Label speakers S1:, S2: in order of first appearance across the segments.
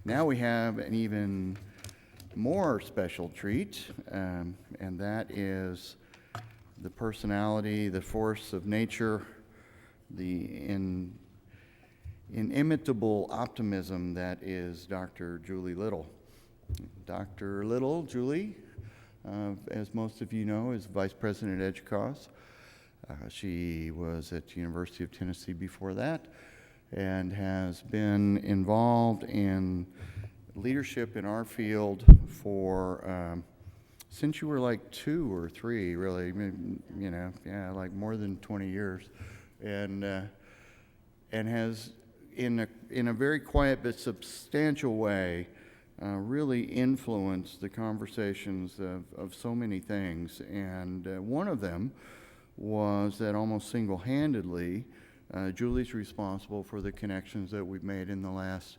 S1: Now we have an even more special treat, and that is the personality, the force of nature, the inimitable optimism that is Dr. Julie Little. Dr. Little, Julie, as most of you know, is Vice President at EDUCAUSE. She was at the University of Tennessee before that and has been involved in leadership in our field for since you were like 2 or 3, really, you know, yeah, like more than 20 years, and has in a very quiet but substantial way really influenced the conversations of so many things. And one of them was that almost single-handedly, Julie's responsible for the connections that we've made in the last,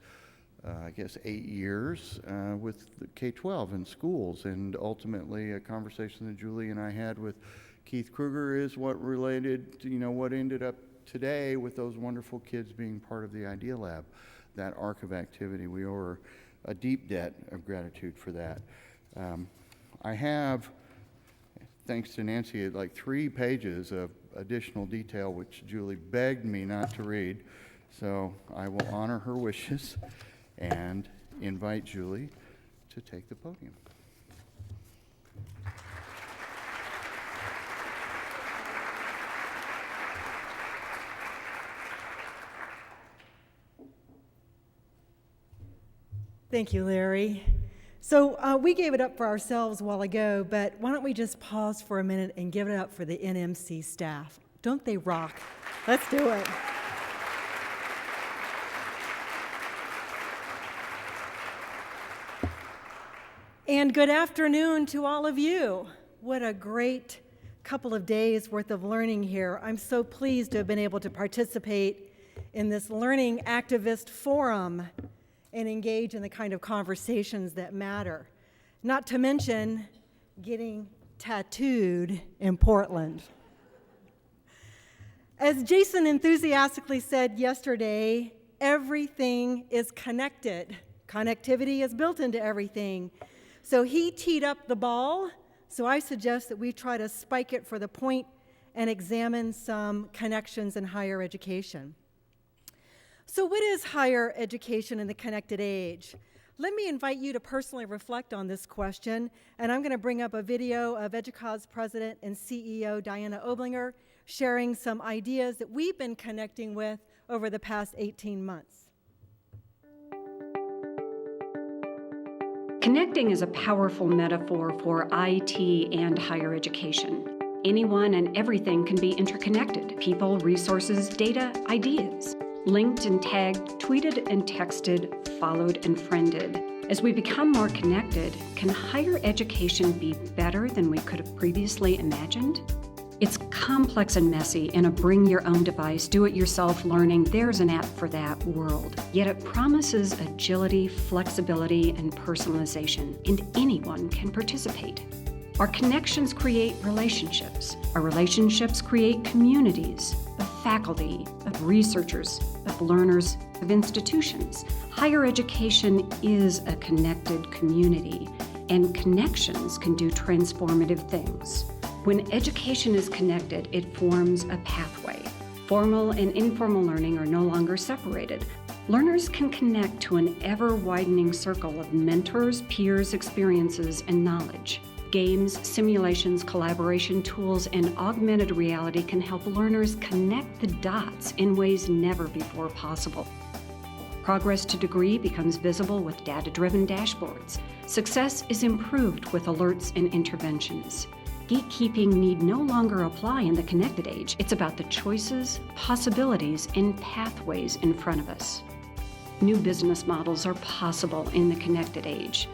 S1: I guess, 8 years with the K-12 in schools. And ultimately, a conversation that Julie and I had with Keith Kruger is what related to, you know, what ended up today with those wonderful kids being part of the Idea Lab, that arc of activity. We owe her a deep debt of gratitude for that. I have, thanks to Nancy, like 3 pages of additional detail which Julie begged me not to read, so I will honor her wishes and invite Julie to take the podium.
S2: Thank you, Larry. So we gave it up for ourselves a while ago, but why don't we just pause for a minute and give it up for the NMC staff? Don't they rock? Let's do it. And good afternoon to all of you. What a great couple of days worth of learning here. I'm so pleased to have been able to participate in this learning activist forum and engage in the kind of conversations that matter. Not to mention getting tattooed in Portland. As Jason enthusiastically said yesterday, everything is connected. Connectivity is built into everything. So he teed up the ball, so I suggest that we try to spike it for the point and examine some connections in higher education. So what is higher education in the connected age? Let me invite you to personally reflect on this question, and I'm going to bring up a video of EDUCAUSE President and CEO Diana Oblinger sharing some ideas that we've been connecting with over the past 18 months.
S3: Connecting is a powerful metaphor for IT and higher education. Anyone and everything can be interconnected: people, resources, data, ideas. Linked and tagged, tweeted and texted, followed and friended. As we become more connected, can higher education be better than we could have previously imagined? It's complex and messy in a bring-your-own-device, do-it-yourself learning, there's an app for that world. Yet it promises agility, flexibility, and personalization, and anyone can participate. Our connections create relationships. Our relationships create communities of faculty, of researchers, of learners, of institutions. Higher education is a connected community, and connections can do transformative things. When education is connected, it forms a pathway. Formal and informal learning are no longer separated. Learners can connect to an ever-widening circle of mentors, peers, experiences, and knowledge. Games, simulations, collaboration tools, and augmented reality can help learners connect the dots in ways never before possible. Progress to degree becomes visible with data-driven dashboards. Success is improved with alerts and interventions. Gatekeeping need no longer apply in the connected age. It's about the choices, possibilities, and pathways in front of us. New business models are possible in the connected age.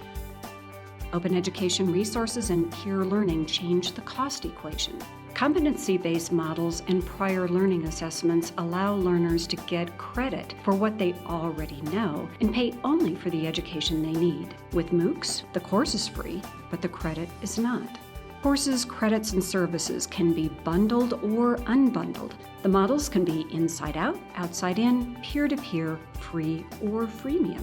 S3: Open education resources and peer learning change the cost equation. Competency-based models and prior learning assessments allow learners to get credit for what they already know and pay only for the education they need. With MOOCs, the course is free, but the credit is not. Courses, credits, and services can be bundled or unbundled. The models can be inside out, outside in, peer-to-peer, free, or freemium.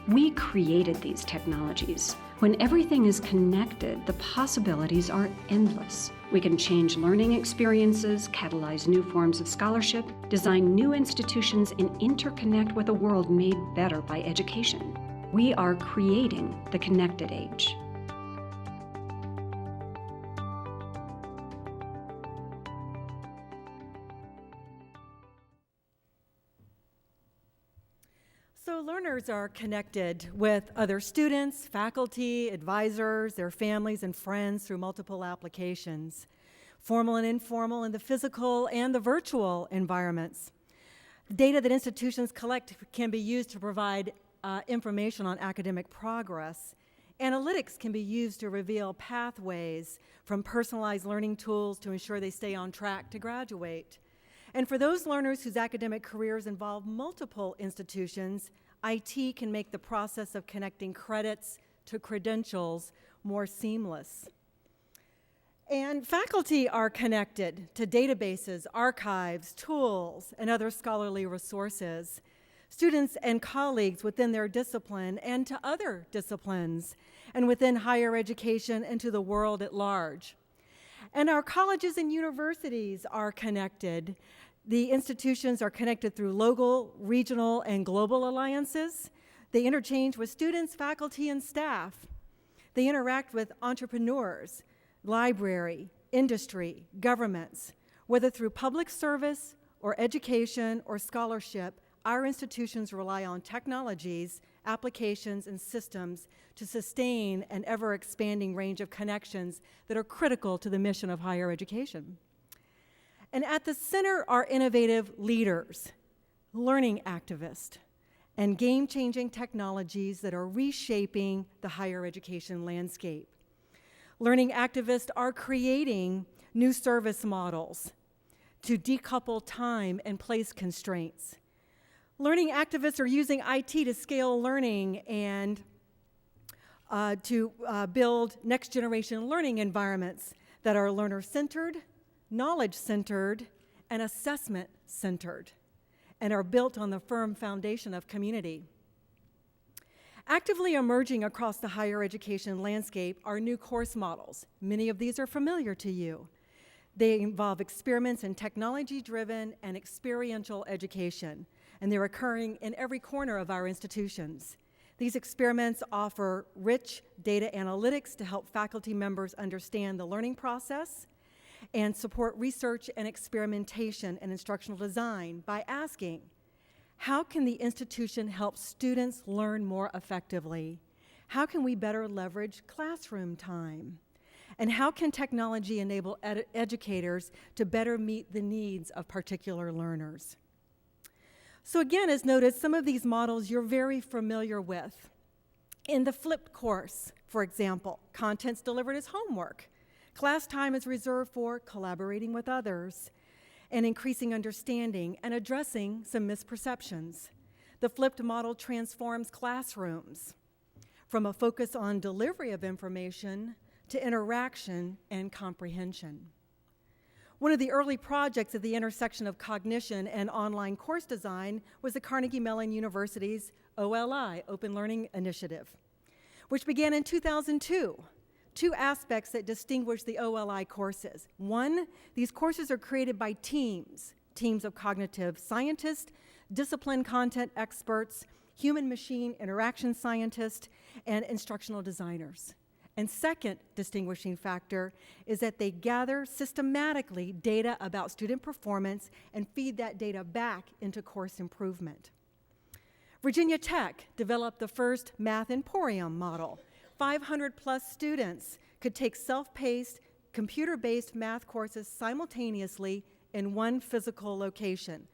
S3: We created these technologies. When everything is connected, the possibilities are endless. We can change learning experiences, catalyze new forms of scholarship, design new institutions, and interconnect with a world made better by education. We are creating the connected age.
S2: So learners are connected with other students, faculty, advisors, their families and friends through multiple applications, formal and informal in the physical and the virtual environments. The data that institutions collect can be used to provide information on academic progress. Analytics can be used to reveal pathways from personalized learning tools to ensure they stay on track to graduate. And for those learners whose academic careers involve multiple institutions, IT can make the process of connecting credits to credentials more seamless. And faculty are connected to databases, archives, tools, and other scholarly resources. Students and colleagues within their discipline and to other disciplines, and within higher education and to the world at large. And our colleges and universities are connected. The institutions are connected through local, regional, and global alliances. They interchange with students, faculty, and staff. They interact with entrepreneurs, library, industry, governments. Whether through public service or education or scholarship, our institutions rely on technologies, applications, and systems to sustain an ever-expanding range of connections that are critical to the mission of higher education. And at the center are innovative leaders, learning activists, and game-changing technologies that are reshaping the higher education landscape. Learning activists are creating new service models to decouple time and place constraints. Learning activists are using IT to scale learning and to build next-generation learning environments that are learner-centered, knowledge-centered, and assessment-centered, and are built on the firm foundation of community. Actively emerging across the higher education landscape are new course models. Many of these are familiar to you. They involve experiments in technology-driven and experiential education, and they're occurring in every corner of our institutions. These experiments offer rich data analytics to help faculty members understand the learning process and support research and experimentation and instructional design by asking, how can the institution help students learn more effectively? How can we better leverage classroom time? And how can technology enable educators to better meet the needs of particular learners? So again, as noted, some of these models you're very familiar with. In the flipped course, for example, content's delivered as homework. Class time is reserved for collaborating with others and increasing understanding and addressing some misperceptions. The flipped model transforms classrooms from a focus on delivery of information to interaction and comprehension. One of the early projects at the intersection of cognition and online course design was the Carnegie Mellon University's OLI, Open Learning Initiative, which began in 2002. Two aspects that distinguish the OLI courses. One, these courses are created by teams of cognitive scientists, discipline content experts, human-machine interaction scientists, and instructional designers. And second distinguishing factor is that they gather systematically data about student performance and feed that data back into course improvement. Virginia Tech developed the first Math Emporium model. 500+ students could take self-paced, computer-based math courses simultaneously in one physical location.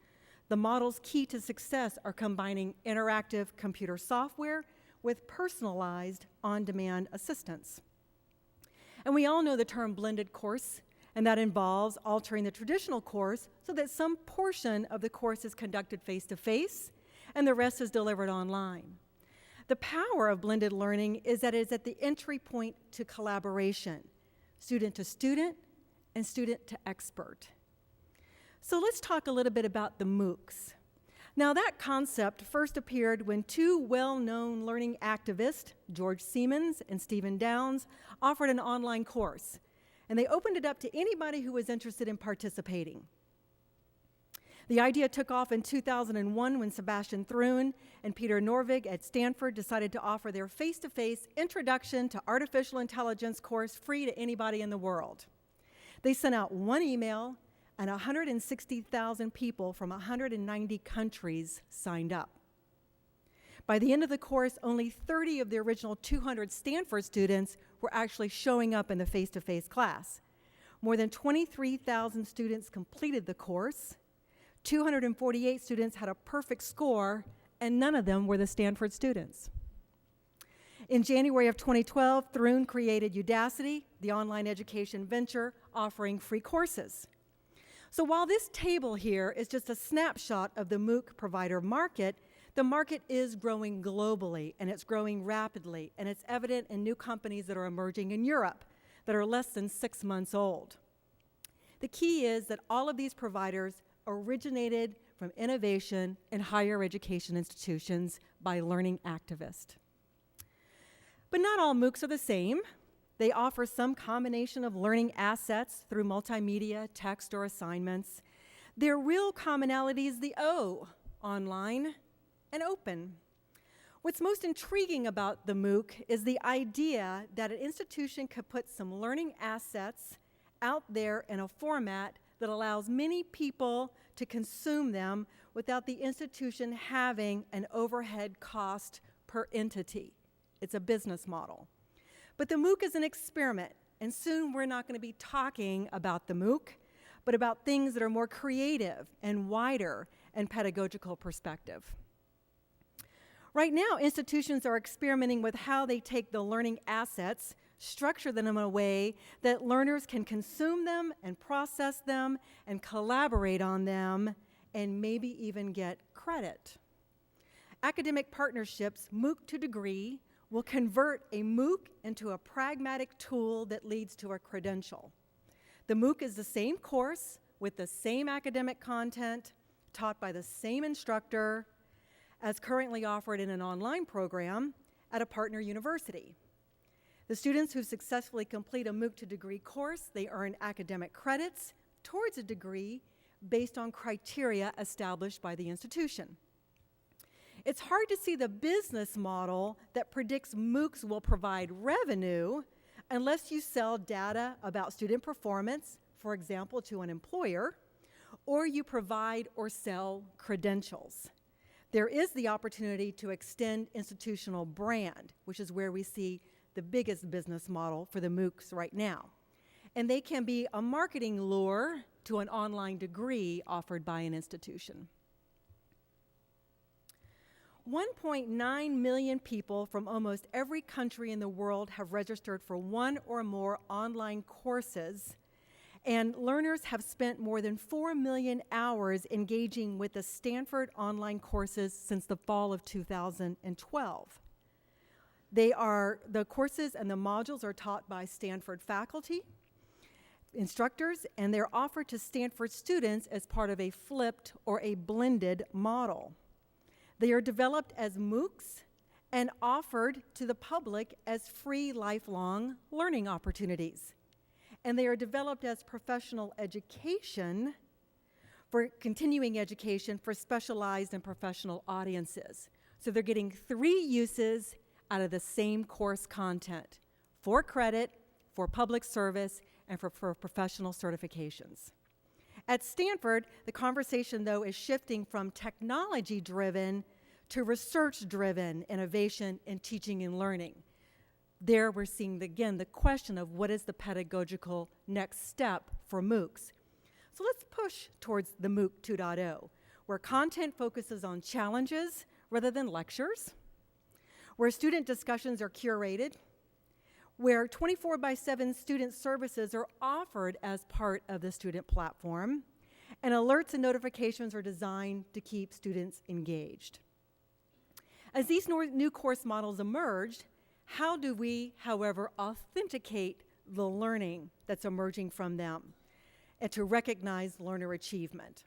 S2: The model's key to success are combining interactive computer software with personalized on-demand assistance. And we all know the term blended course, and that involves altering the traditional course so that some portion of the course is conducted face-to-face and the rest is delivered online. The power of blended learning is that it is at the entry point to collaboration, student to student and student to expert. So let's talk a little bit about the MOOCs. Now, that concept first appeared when two well-known learning activists, George Siemens and Stephen Downes, offered an online course, and they opened it up to anybody who was interested in participating. The idea took off in 2001 when Sebastian Thrun and Peter Norvig at Stanford decided to offer their face-to-face Introduction to Artificial Intelligence course free to anybody in the world. They sent out one email, and 160,000 people from 190 countries signed up. By the end of the course, only 30 of the original 200 Stanford students were actually showing up in the face-to-face class. More than 23,000 students completed the course. 248 students had a perfect score, and none of them were the Stanford students. In January of 2012, Thrun created Udacity, the online education venture offering free courses. So while this table here is just a snapshot of the MOOC provider market, the market is growing globally, and it's growing rapidly, and it's evident in new companies that are emerging in Europe that are less than 6 months old. The key is that all of these providers originated from innovation in higher education institutions by learning activists. But not all MOOCs are the same. They offer some combination of learning assets through multimedia, text, or assignments. Their real commonality is the O, online and open. What's most intriguing about the MOOC is the idea that an institution could put some learning assets out there in a format that allows many people to consume them without the institution having an overhead cost per entity. It's a business model. But the MOOC is an experiment, and soon we're not going to be talking about the MOOC, but about things that are more creative and wider in pedagogical perspective. Right now, institutions are experimenting with how they take the learning assets, structure them in a way that learners can consume them and process them and collaborate on them and maybe even get credit. Academic partnerships, MOOC to degree, will convert a MOOC into a pragmatic tool that leads to a credential. The MOOC is the same course with the same academic content taught by the same instructor as currently offered in an online program at a partner university. The students who successfully complete a MOOC to degree course, they earn academic credits towards a degree based on criteria established by the institution. It's hard to see the business model that predicts MOOCs will provide revenue unless you sell data about student performance, for example, to an employer, or you provide or sell credentials. There is the opportunity to extend institutional brand, which is where we see the biggest business model for the MOOCs right now. And they can be a marketing lure to an online degree offered by an institution. 1.9 million people from almost every country in the world have registered for one or more online courses, and learners have spent more than 4 million hours engaging with the Stanford online courses since the fall of 2012. The courses and the modules are taught by Stanford faculty, instructors, and they're offered to Stanford students as part of a flipped or a blended model. They are developed as MOOCs and offered to the public as free lifelong learning opportunities. And they are developed as professional education for continuing education for specialized and professional audiences. So they're getting 3 uses out of the same course content: for credit, for public service, and for professional certifications. At Stanford, the conversation, though, is shifting from technology-driven to research-driven innovation in teaching and learning. There we're seeing, again, the question of what is the pedagogical next step for MOOCs. So let's push towards the MOOC 2.0, where content focuses on challenges rather than lectures, where student discussions are curated, where 24/7 student services are offered as part of the student platform, and alerts and notifications are designed to keep students engaged. As these new course models emerged, how do we, however, authenticate the learning that's emerging from them and to recognize learner achievement?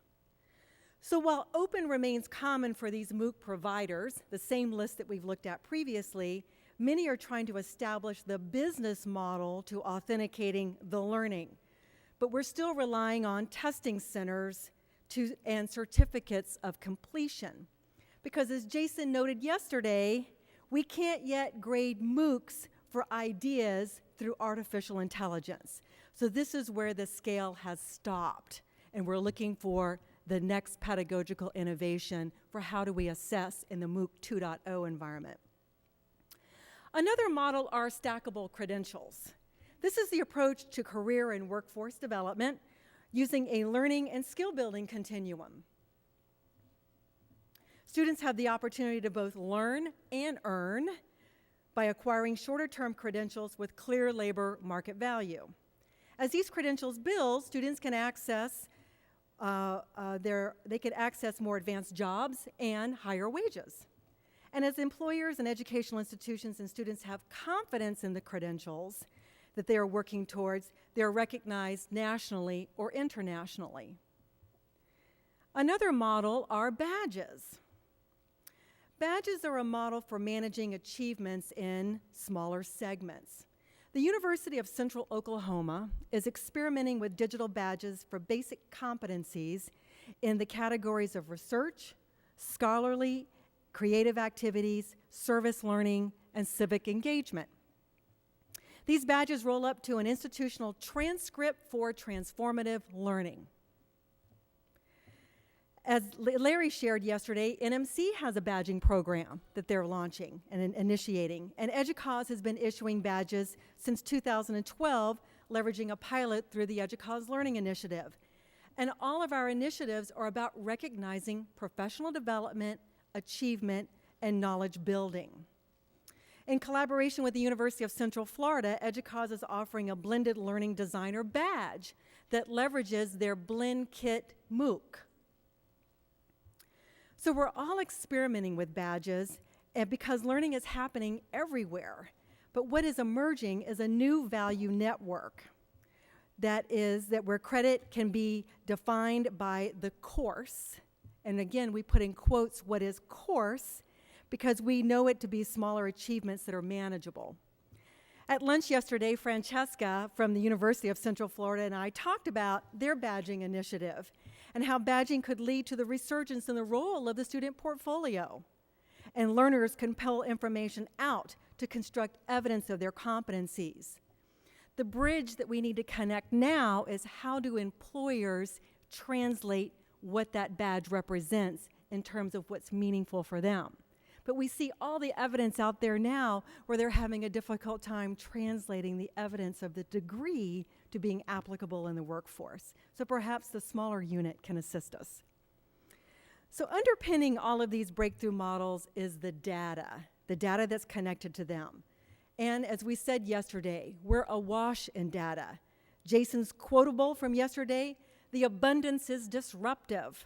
S2: So while open remains common for these MOOC providers, the same list that we've looked at previously, many are trying to establish the business model to authenticating the learning. But we're still relying on testing centers and certificates of completion. Because as Jason noted yesterday, we can't yet grade MOOCs for ideas through artificial intelligence. So this is where the scale has stopped, and we're looking for the next pedagogical innovation for how do we assess in the MOOC 2.0 environment. Another model are stackable credentials. This is the approach to career and workforce development using a learning and skill building continuum. Students have the opportunity to both learn and earn by acquiring shorter-term credentials with clear labor market value. As these credentials build, students can access more advanced jobs and higher wages. And as employers and educational institutions and students have confidence in the credentials that they are working towards, they are recognized nationally or internationally. Another model are badges. Badges are a model for managing achievements in smaller segments. The University of Central Oklahoma is experimenting with digital badges for basic competencies in the categories of research, scholarly, creative activities, service learning, and civic engagement. These badges roll up to an institutional transcript for transformative learning. As Larry shared yesterday, NMC has a badging program that they're launching and initiating, and EDUCAUSE has been issuing badges since 2012, leveraging a pilot through the EDUCAUSE Learning Initiative. And all of our initiatives are about recognizing professional development, achievement, and knowledge building. In collaboration with the University of Central Florida, EDUCAUSE is offering a blended learning designer badge that leverages their Blend Kit MOOC. So we're all experimenting with badges because learning is happening everywhere. But what is emerging is a new value network where credit can be defined by the course. And again, we put in quotes what is course because we know it to be smaller achievements that are manageable. At lunch yesterday, Francesca from the University of Central Florida and I talked about their badging initiative and how badging could lead to the resurgence in the role of the student portfolio. And learners can pull information out to construct evidence of their competencies. The bridge that we need to connect now is how do employers translate what that badge represents in terms of what's meaningful for them. But we see all the evidence out there now where they're having a difficult time translating the evidence of the degree to being applicable in the workforce. So perhaps the smaller unit can assist us. So underpinning all of these breakthrough models is the data that's connected to them. And as we said yesterday, we're awash in data. Jason's quotable from yesterday, the abundance is disruptive.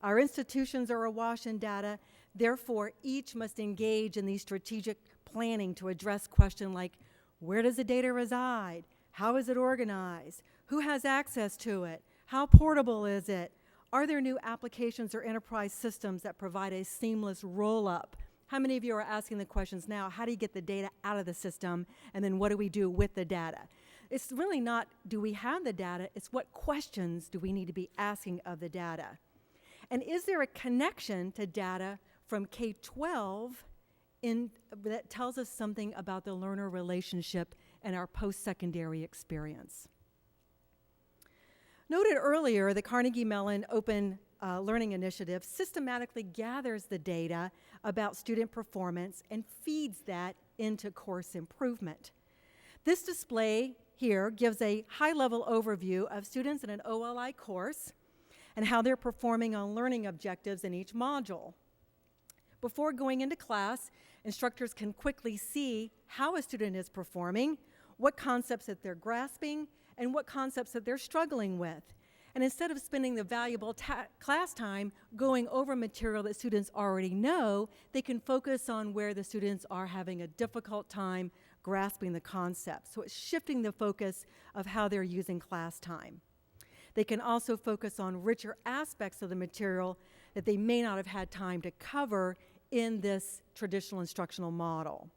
S2: Our institutions are awash in data. Therefore, each must engage in these strategic planning to address questions like, where does the data reside? How is it organized? Who has access to it? How portable is it? Are there new applications or enterprise systems that provide a seamless roll-up? How many of you are asking the questions now, how do you get the data out of the system, and then what do we do with the data? It's really not, do we have the data? It's what questions do we need to be asking of the data? And is there a connection to data from K-12 that tells us something about the learner relationship and our post-secondary experience? Noted earlier, the Carnegie Mellon Open Learning Initiative systematically gathers the data about student performance and feeds that into course improvement. This display here gives a high-level overview of students in an OLI course and how they're performing on learning objectives in each module. Before going into class, instructors can quickly see how a student is performing, what concepts that they're grasping, and what concepts that they're struggling with. And instead of spending the valuable class time going over material that students already know, they can focus on where the students are having a difficult time grasping the concepts. So it's shifting the focus of how they're using class time. They can also focus on richer aspects of the material that they may not have had time to cover in this traditional instructional model.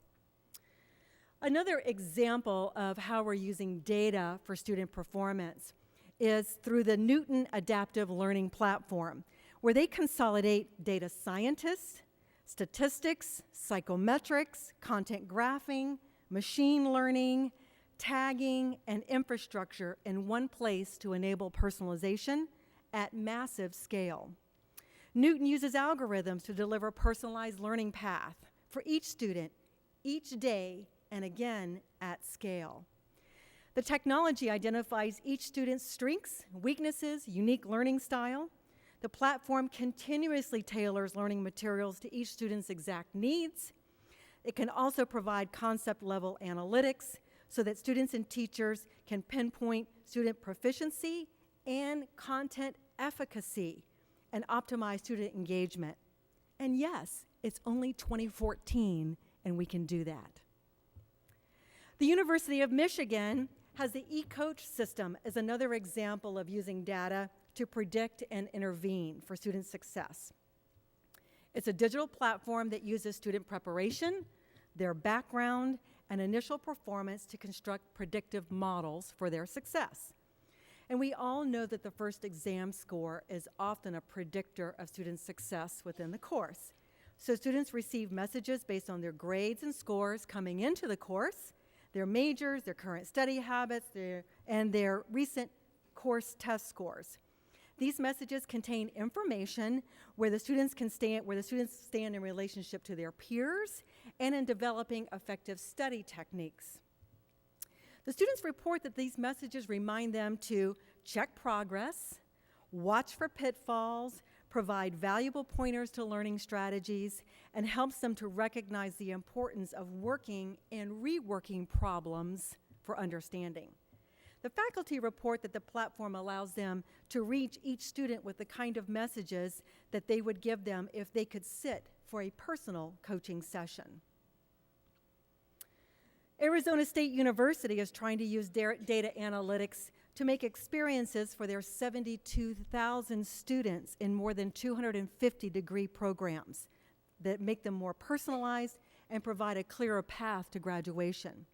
S2: Another example of how we're using data for student performance is through the Newton Adaptive Learning Platform, where they consolidate data scientists, statistics, psychometrics, content graphing, machine learning, tagging, and infrastructure in one place to enable personalization at massive scale. Newton uses algorithms to deliver a personalized learning path for each student, each day, and again, at scale. The technology identifies each student's strengths, weaknesses, unique learning style. The platform continuously tailors learning materials to each student's exact needs. It can also provide concept-level analytics so that students and teachers can pinpoint student proficiency and content efficacy and optimize student engagement. And yes, it's only 2014, and we can do that. The University of Michigan has the eCoach system as another example of using data to predict and intervene for student success. It's a digital platform that uses student preparation, their background, and initial performance to construct predictive models for their success. And we all know that the first exam score is often a predictor of student success within the course. So students receive messages based on their grades and scores coming into the course, their majors, their current study habits, and their recent course test scores. These messages contain information where the students stand in relationship to their peers and in developing effective study techniques. The students report that these messages remind them to check progress, watch for pitfalls, provide valuable pointers to learning strategies, and helps them to recognize the importance of working and reworking problems for understanding. The faculty report that the platform allows them to reach each student with the kind of messages that they would give them if they could sit for a personal coaching session. Arizona State University is trying to use data analytics to make experiences for their 72,000 students in more than 250 degree programs that make them more personalized and provide a clearer path to graduation.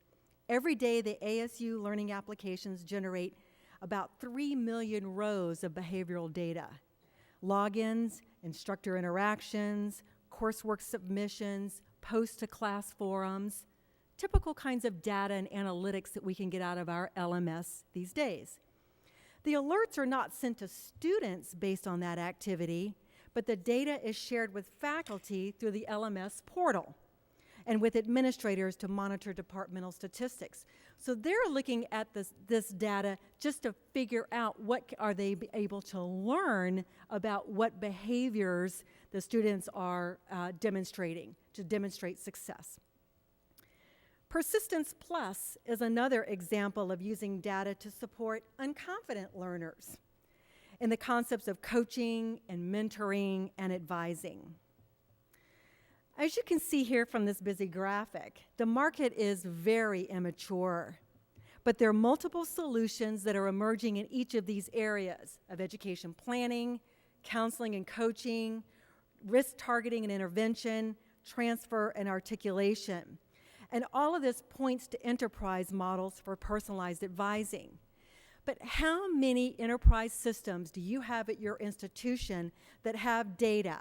S2: Every day, the ASU learning applications generate about 3 million rows of behavioral data. Logins, instructor interactions, coursework submissions, post-to-class forums, typical kinds of data and analytics that we can get out of our LMS these days. The alerts are not sent to students based on that activity, but the data is shared with faculty through the LMS portal and with administrators to monitor departmental statistics. So they're looking at this data just to figure out what are they able to learn about what behaviors the students are demonstrating to demonstrate success. Persistence Plus is another example of using data to support unconfident learners in the concepts of coaching and mentoring and advising. As you can see here from this busy graphic, the market is very immature, but there are multiple solutions that are emerging in each of these areas of education planning, counseling and coaching, risk targeting and intervention, transfer and articulation. And all of this points to enterprise models for personalized advising. But how many enterprise systems do you have at your institution that have data,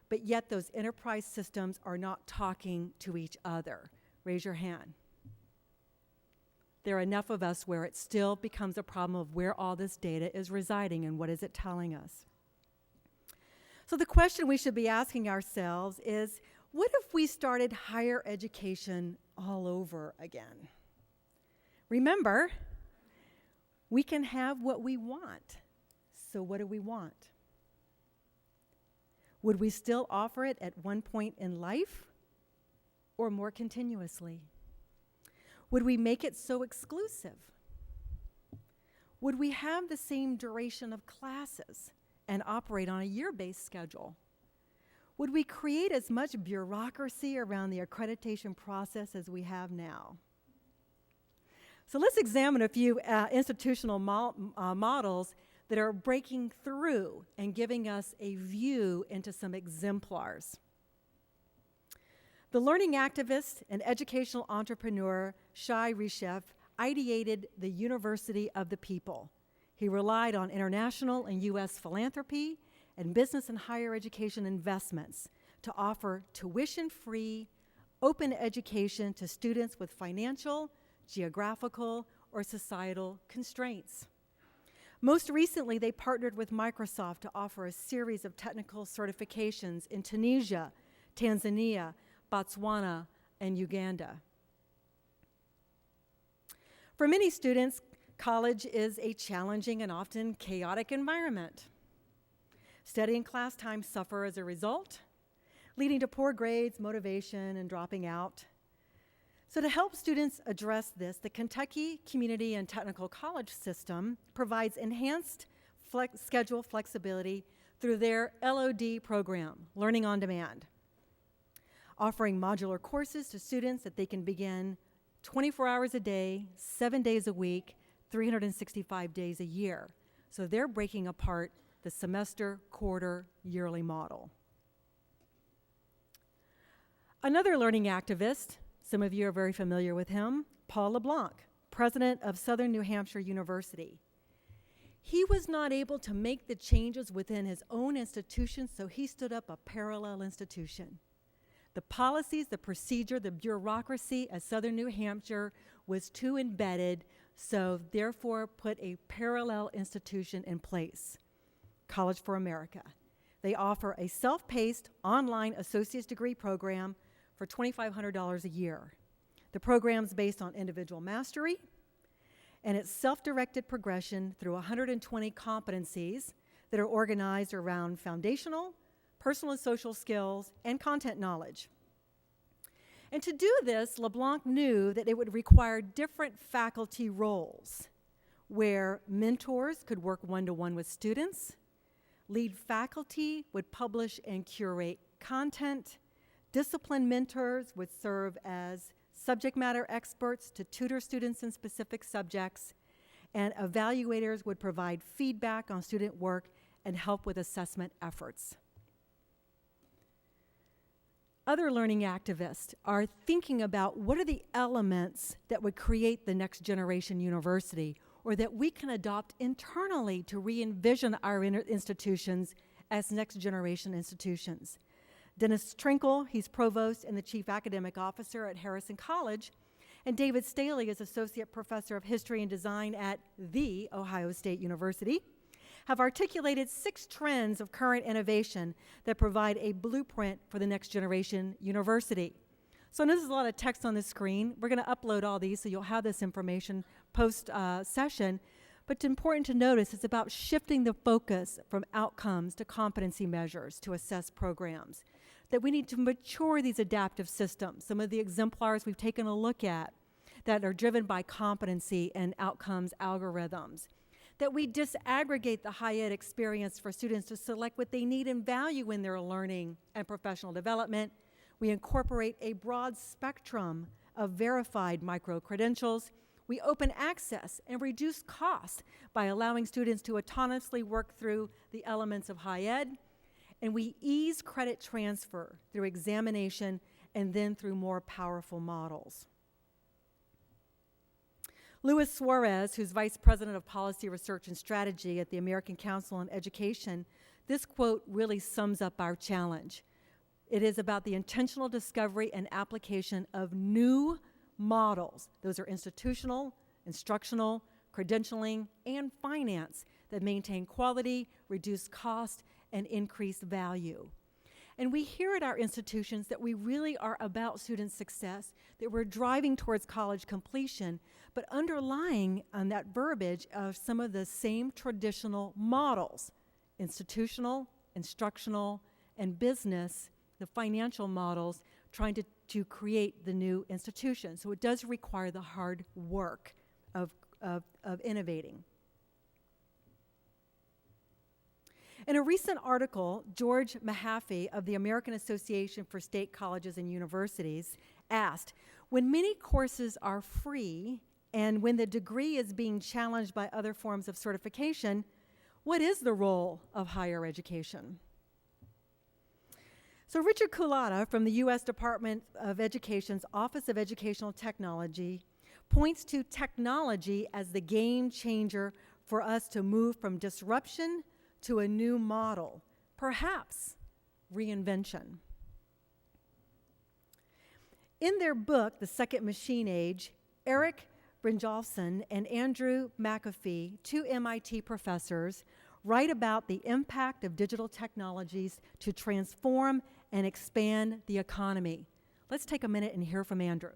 S2: but yet those enterprise systems are not talking to each other? Raise your hand. There are enough of us where it still becomes a problem of where all this data is residing and what is it telling us. So the question we should be asking ourselves is, what if we started higher education all over again? Remember, we can have what we want. So what do we want? Would we still offer it at one point in life or more continuously? Would we make it so exclusive? Would we have the same duration of classes and operate on a year-based schedule? Would we create as much bureaucracy around the accreditation process as we have now? So let's examine a few institutional models that are breaking through and giving us a view into some exemplars. The learning activist and educational entrepreneur Shai Reshef ideated the University of the People. He relied on international and U.S. philanthropy and business and higher education investments to offer tuition-free, open education to students with financial, geographical, or societal constraints. Most recently, they partnered with Microsoft to offer a series of technical certifications in Tunisia, Tanzania, Botswana, and Uganda. For many students, college is a challenging and often chaotic environment. Study and class time suffer as a result, leading to poor grades, motivation, and dropping out. So to help students address this, the Kentucky Community and Technical College System provides enhanced schedule flexibility through their LOD program, Learning on Demand, offering modular courses to students that they can begin 24 hours a day, 7 days a week, 365 days a year. So they're breaking apart the semester, quarter, yearly model. Another learning activist, some of you are very familiar with him, Paul LeBlanc, president of Southern New Hampshire University. He was not able to make the changes within his own institution, so he stood up a parallel institution. The policies, the procedure, the bureaucracy at Southern New Hampshire was too embedded, so therefore put a parallel institution in place, College for America. They offer a self-paced online associate's degree program for $2,500 a year. The program's based on individual mastery, and it's self-directed progression through 120 competencies that are organized around foundational, personal and social skills, and content knowledge. And to do this, LeBlanc knew that it would require different faculty roles, where mentors could work one-to-one with students, lead faculty would publish and curate content, discipline mentors would serve as subject matter experts to tutor students in specific subjects, and evaluators would provide feedback on student work and help with assessment efforts. Other learning activists are thinking about what are the elements that would create the next generation university, or that we can adopt internally to re-envision our institutions as next generation institutions. Dennis Trinkle, he's provost and the chief academic officer at Harrison College, and David Staley is associate professor of history and design at The Ohio State University, have articulated 6 trends of current innovation that provide a blueprint for the next generation university. So I know there's a lot of text on the screen. We're going to upload all these so you'll have this information post-session. But it's important to notice it's about shifting the focus from outcomes to competency measures to assess programs. That we need to mature these adaptive systems. Some of the exemplars we've taken a look at that are driven by competency and outcomes algorithms. That we disaggregate the high ed experience for students to select what they need and value in their learning and professional development. We incorporate a broad spectrum of verified micro-credentials. We open access and reduce cost by allowing students to autonomously work through the elements of high ed. And we ease credit transfer through examination and then through more powerful models. Luis Suarez, who's Vice President of Policy Research and Strategy at the American Council on Education, this quote really sums up our challenge. It is about the intentional discovery and application of new models. Those are institutional, instructional, credentialing, and finance that maintain quality, reduce cost, and increase value. And we hear at our institutions that we really are about student success, that we're driving towards college completion, but underlying on that verbiage of some of the same traditional models, institutional, instructional, and business, the financial models, trying to create the new institution. So it does require the hard work of innovating. In a recent article, George Mahaffey of the American Association for State Colleges and Universities asked, when many courses are free and when the degree is being challenged by other forms of certification, what is the role of higher education? So Richard Culata from the U.S. Department of Education's Office of Educational Technology points to technology as the game changer for us to move from disruption to a new model, perhaps reinvention. In their book, The Second Machine Age, Eric Brynjolfsson and Andrew McAfee, two MIT professors, write about the impact of digital technologies to transform and expand the economy. Let's take a minute and hear from Andrew.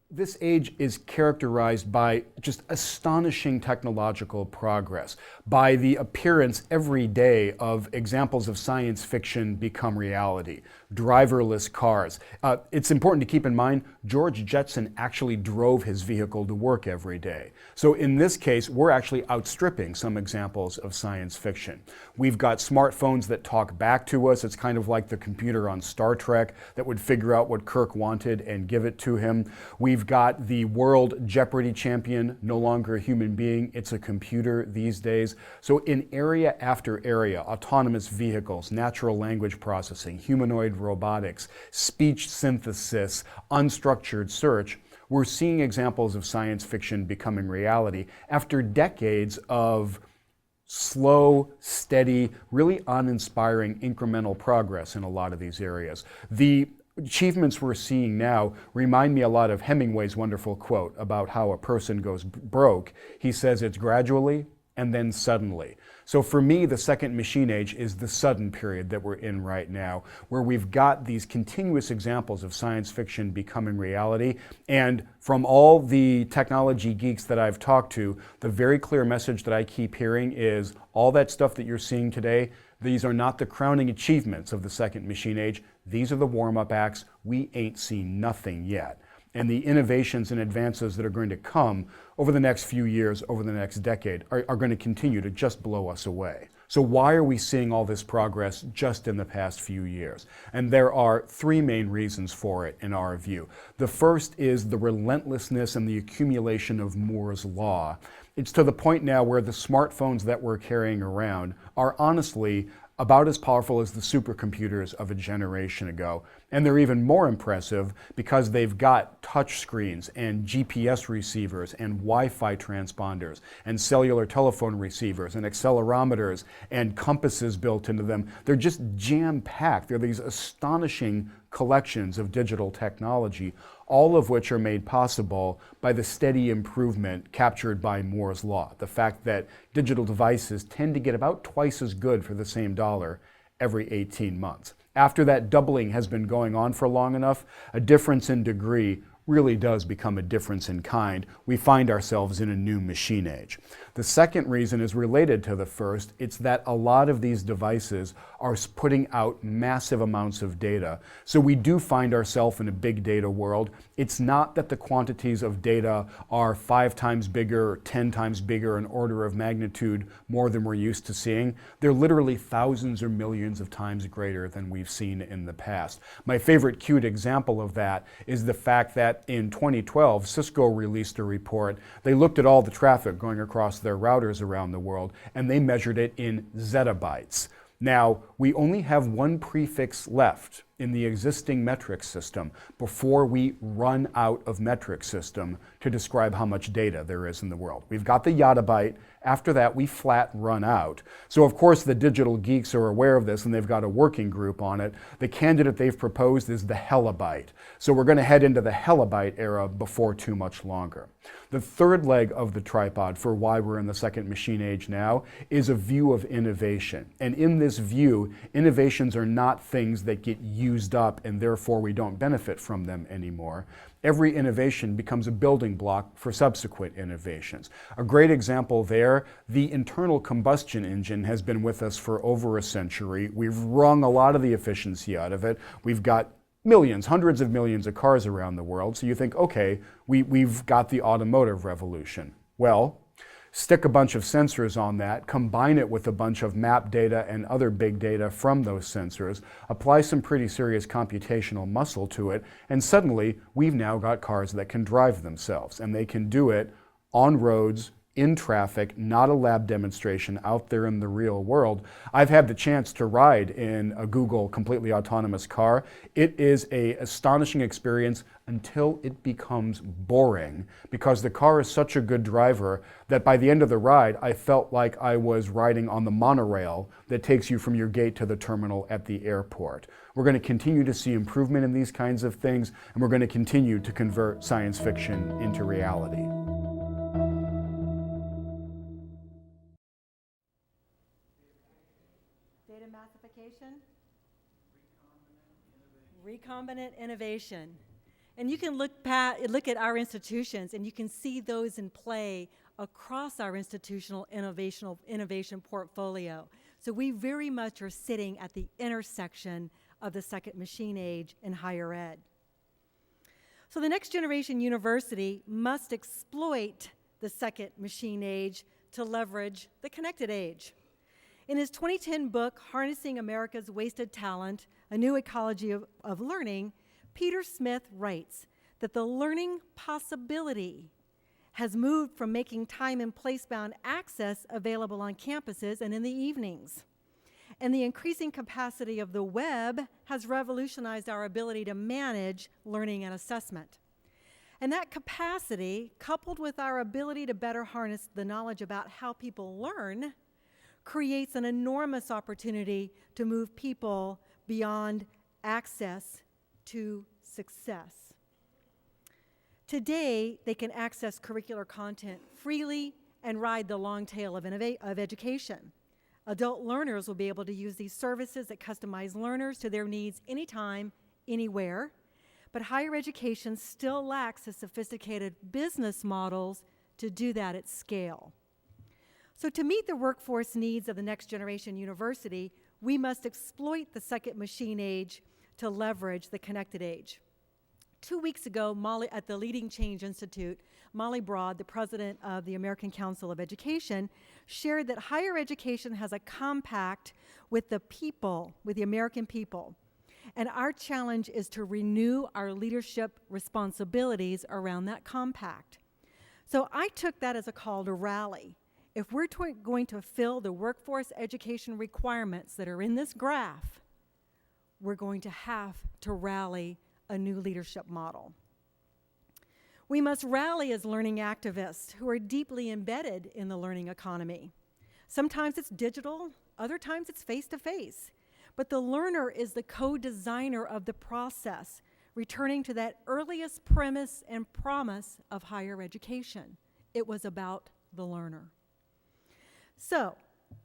S4: This age is characterized by just astonishing technological progress, by the appearance every day of examples of science fiction become reality. Driverless cars. It's important to keep in mind, George Jetson actually drove his vehicle to work every day. So in this case, we're actually outstripping some examples of science fiction. We've got smartphones that talk back to us. It's kind of like the computer on Star Trek that would figure out what Kirk wanted and give it to him. We've got the world Jeopardy champion, no longer a human being, it's a computer these days. So in area after area, autonomous vehicles, natural language processing, humanoid robotics, speech synthesis, unstructured search, we're seeing examples of science fiction becoming reality after decades of slow, steady, really uninspiring incremental progress in a lot of these areas. The achievements we're seeing now remind me a lot of Hemingway's wonderful quote about how a person goes broke. He says it's gradually and then suddenly. So for me, the second machine age is the sudden period that we're in right now, where we've got these continuous examples of science fiction becoming reality. And from all the technology geeks that I've talked to, the very clear message that I keep hearing is all that stuff that you're seeing today, these are not the crowning achievements of the second machine age. These are the warm-up acts. We ain't seen nothing yet. And the innovations and advances that are going to come over the next few years, over the next decade, are going to continue to just blow us away. So why are we seeing all this progress just in the past few years? And there are three main reasons for it in our view. The first is the relentlessness and the accumulation of Moore's law. It's to the point now where the smartphones that we're carrying around are honestly about as powerful as the supercomputers of a generation ago. And they're even more impressive because they've got touch screens and GPS receivers and Wi-Fi transponders and cellular telephone receivers and accelerometers and compasses built into them. They're just jam-packed. They're these astonishing collections of digital technology, all of which are made possible by the steady improvement captured by Moore's law. The fact that digital devices tend to get about twice as good for the same dollar every 18 months. After that doubling has been going on for long enough, a difference in degree really does become a difference in kind. We find ourselves in a new machine age. The second reason is related to the first. It's that a lot of these devices are putting out massive amounts of data. So we do find ourselves in a big data world. It's not that the quantities of data are 5 times bigger, or 10 times bigger, an order of magnitude more than we're used to seeing. They're literally thousands or millions of times greater than we've seen in the past. My favorite cute example of that is the fact that in 2012, Cisco released a report. They looked at all the traffic going across their routers around the world, and they measured it in zettabytes. Now, we only have one prefix left in the existing metric system before we run out of metric system to describe how much data there is in the world. We've got the yottabyte. After that, we flat run out. So of course the digital geeks are aware of this and they've got a working group on it. The candidate they've proposed is the hellabyte. So we're going to head into the hellabyte era before too much longer. The third leg of the tripod for why we're in the second machine age now is a view of innovation. And in this view, innovations are not things that get used up and therefore we don't benefit from them anymore. Every innovation becomes a building block for subsequent innovations. A great example there, the internal combustion engine has been with us for over a century. We've wrung a lot of the efficiency out of it. We've got millions, hundreds of millions of cars around the world. So you think, okay, we've got the automotive revolution. Well, stick a bunch of sensors on that, combine it with a bunch of map data and other big data from those sensors, apply some pretty serious computational muscle to it, and suddenly we've now got cars that can drive themselves, and they can do it on roads, in traffic, not a lab demonstration, out there in the real world. I've had the chance to ride in a Google completely autonomous car. It is an astonishing experience until it becomes boring, because the car is such a good driver that by the end of the ride, I felt like I was riding on the monorail that takes you from your gate to the terminal at the airport. We're going to continue to see improvement in these kinds of things, and we're going to continue to convert science fiction into reality.
S2: Data massification? Recombinant innovation. And you can look at our institutions, and you can see those in play across our institutional innovation portfolio. So we very much are sitting at the intersection of the second machine age in higher ed. So the next generation university must exploit the second machine age to leverage the connected age. In his 2010 book, Harnessing America's Wasted Talent, A New Ecology of Learning, Peter Smith writes that the learning possibility has moved from making time and place-bound access available on campuses and in the evenings. And the increasing capacity of the web has revolutionized our ability to manage learning and assessment. And that capacity, coupled with our ability to better harness the knowledge about how people learn, creates an enormous opportunity to move people beyond access to success. Today, they can access curricular content freely and ride the long tail of education. Adult learners will be able to use these services that customize learners to their needs anytime, anywhere, but higher education still lacks the sophisticated business models to do that at scale. So to meet the workforce needs of the next generation university, we must exploit the second machine age to leverage the connected age. 2 weeks ago, at the Leading Change Institute, Molly Broad, the president of the American Council of Education, shared that higher education has a compact with the people, with the American people. And our challenge is to renew our leadership responsibilities around that compact. So I took that as a call to rally. If we're going to fill the workforce education requirements that are in this graph, we're going to have to rally a new leadership model. We must rally as learning activists who are deeply embedded in the learning economy. Sometimes it's digital, other times it's face-to-face. But the learner is the co-designer of the process, returning to that earliest premise and promise of higher education. It was about the learner. So,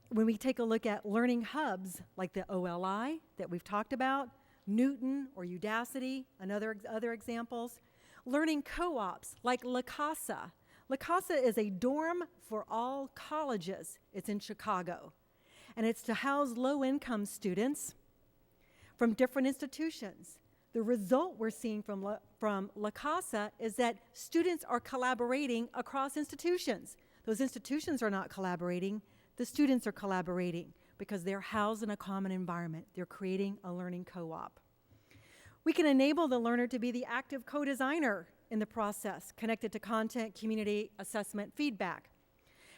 S2: when we take a look at learning hubs like the OLI that we've talked about, Newton or Udacity, and other examples, learning co-ops like La Casa. La Casa is a dorm for all colleges. It's in Chicago. And it's to house low-income students from different institutions. The result we're seeing from La Casa is that students are collaborating across institutions. Those institutions are not collaborating. The students are collaborating because they're housed in a common environment. They're creating a learning co-op. We can enable the learner to be the active co-designer in the process, connected to content, community, assessment, feedback.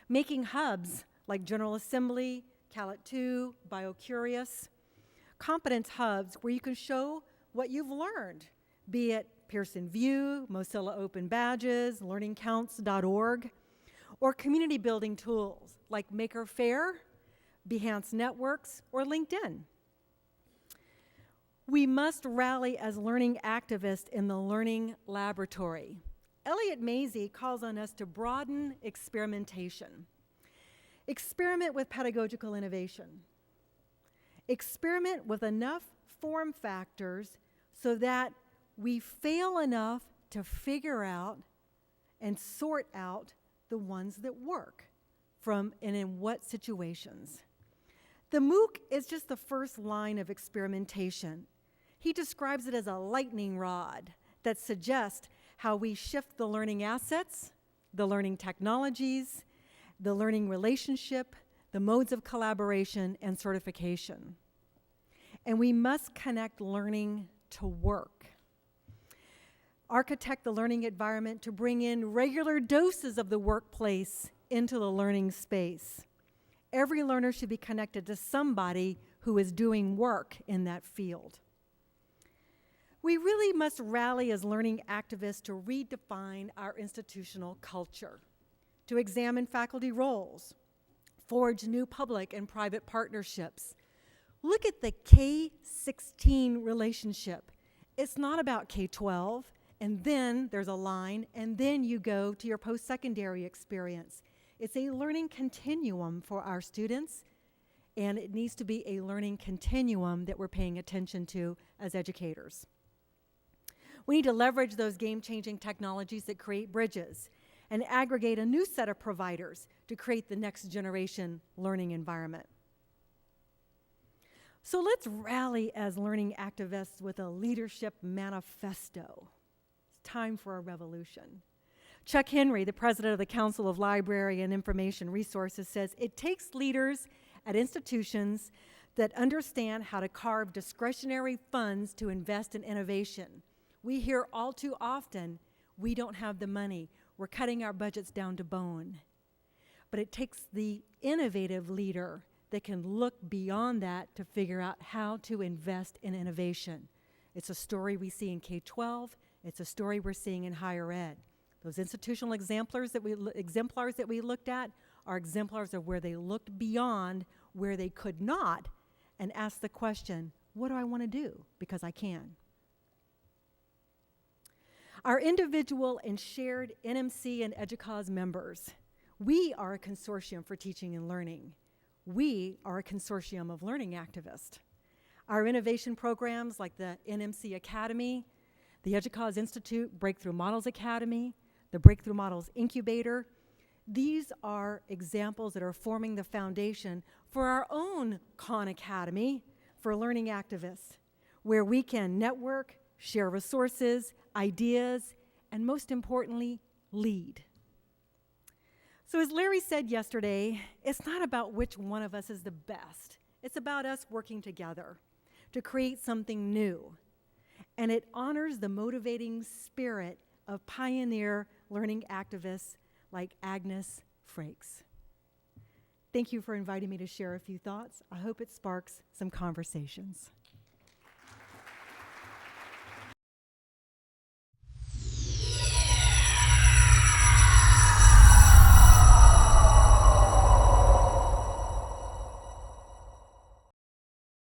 S2: Making hubs like General Assembly, CALAT2, BioCurious, competence hubs where you can show what you've learned, be it Pearson VUE, Mozilla Open Badges, learningcounts.org, or community building tools like Maker Faire, Behance Networks, or LinkedIn. We must rally as learning activists in the learning laboratory. Elliot Mazie calls on us to broaden experimentation. Experiment with pedagogical innovation. Experiment with enough form factors so that we fail enough to figure out and sort out the ones that work from and in what situations. The MOOC is just the first line of experimentation. He describes it as a lightning rod that suggests how we shift the learning assets, the learning technologies, the learning relationship, the modes of collaboration, and certification. And we must connect learning to work. Architect the learning environment to bring in regular doses of the workplace into the learning space. Every learner should be connected to somebody who is doing work in that field. We really must rally as learning activists to redefine our institutional culture, to examine faculty roles, forge new public and private partnerships. Look at the K-16 relationship. It's not about K-12, and then there's a line, and then you go to your post-secondary experience. It's a learning continuum for our students, and it needs to be a learning continuum that we're paying attention to as educators. We need to leverage those game-changing technologies that create bridges and aggregate a new set of providers to create the next generation learning environment. So let's rally as learning activists with a leadership manifesto. It's time for a revolution. Chuck Henry, the president of the Council of Library and Information Resources, says it takes leaders at institutions that understand how to carve discretionary funds to invest in innovation. We hear all too often, we don't have the money. We're cutting our budgets down to bone. But it takes the innovative leader that can look beyond that to figure out how to invest in innovation. It's a story we see in K-12. It's a story we're seeing in higher ed. Those institutional exemplars that we looked at are exemplars of where they looked beyond where they could not and asked the question, what do I want to do? Because I can. Our individual and shared NMC and EDUCAUSE members, we are a consortium for teaching and learning. We are a consortium of learning activists. Our innovation programs like the NMC Academy, the EDUCAUSE Institute Breakthrough Models Academy, the Breakthrough Models Incubator, these are examples that are forming the foundation for our own Khan Academy for learning activists, where we can network, share resources, ideas, and most importantly, lead. So as Larry said yesterday, it's not about which one of us is the best. It's about us working together to create something new. And it honors the motivating spirit of pioneer learning activists like Agnes Frakes. Thank you for inviting me to share a few thoughts. I hope it sparks some conversations.